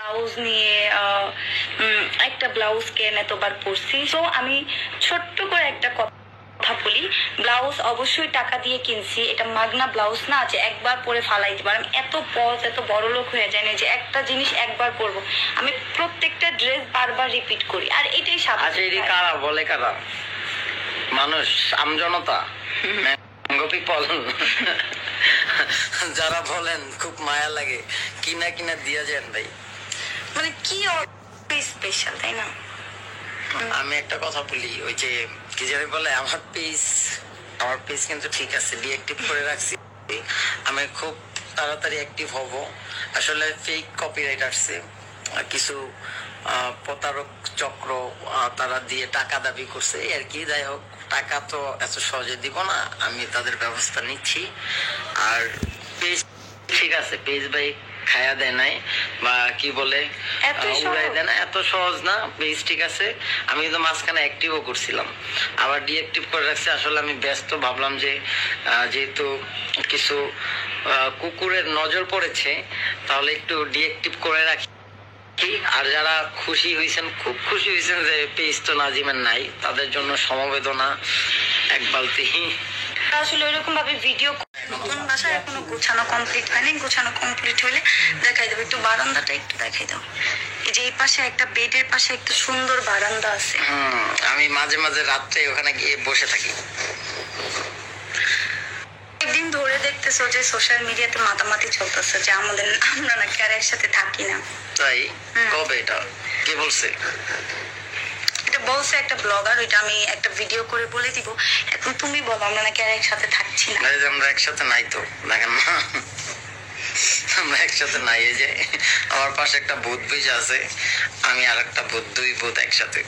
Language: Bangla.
ব্লাউজ নিয়ে একটা ব্লাউজ কেন এতবার পরছি। তো আমি ছোট্ট করে একটা কথা বলি, ব্লাউজ অবশ্যই টাকা দিয়ে কিনছি, এটা মাগনা ব্লাউজ না যে একবার পরে ফালাই দিবার। আমি এত এত বড় লোক হয়ে যায় না যে একটা জিনিস একবার পরবো। আমি প্রত্যেকটা ড্রেস বারবার রিপিট করি, আর এটাই আচ্ছা, এটি স্বাভাবিক। কারা বলে? কারা? মানুষ, আমজনতা, পিপল যারা বলেন খুব মায়া লাগে, কিনা কিনা দিয়া যান ভাই। মানে কি স্পেশাল, তাই না? আমি একটা কথা বলি, ওই যে কি জানি বলে, আমার পেজ কিন্তু ঠিক আছে, ডিঅ্যাক্টিভ করে রাখছি। আমি খুব তাড়াতাড়ি অ্যাক্টিভ হব। আসলে ফেক কপিরাইট আসছে, কিছু প্রতারক চক্র তারা দিয়ে টাকা দাবি করছে আর কি। যাই হোক, টাকা তো এত সহজে দিব না, আমি তাদের ব্যবস্থা নিচ্ছি। আর পেজ ঠিক আছে, পেজ ভাই খায়া দেয় নাই বা কি বলে উড়াই দেয় না, এত সহজ না। পেজ ঠিক আছে, আমি কিন্তু মাঝখানে অ্যাক্টিভও করছিলাম, আবার ডিঅ্যাক্টিভ করে রাখছি। আসলে আমি ব্যস্ত, ভাবলাম যে যেহেতু কিছু কুকুরের নজর পড়েছে, তাহলে একটু ডিঅ্যাক্টিভ করে রাখি। আর যারা খুশি হয়েছেন, খুব খুশি হয়েছেন যে পেজ তো নাজিমের নাই, তাদের জন্য সমবেদনা এক বালতি। আসলে ওইরকম ভাবে ভিডিও নতুন বাসায় এখনো গোছানো কমপ্লিট হয়নি, গোছানো কমপ্লিট হলে দেখাই দেবো। একটু বারান্দাটা একটু দেখাই দাও। এই যে এই পাশে একটা বেডের পাশে একটা সুন্দর বারান্দা আছে। আমি মাঝে মাঝে রাত্রে ওখানে গিয়ে বসে থাকি। একদিন ধরে দেখতেছো যে সোশ্যাল মিডিয়াতে মাতামাতি চলতেছে যে আমরা নাকি আর একসাথে থাকি না। তাই? কবে? এটা কে বলছে? এটা বলছে একটা ব্লগার, ওইটা আমি একটা ভিডিও করে বলে দিব। এখন তুমি বলো, আমরা নাকি আর একসাথে থাকছি না? আমরা একসাথে নাই তো, দেখেন না, আমরা একসাথে নাই। এই যে আমার পাশে একটা ভূত বীজ আছে, আমি আর একটা ভূত, দুই ভূত একসাথে।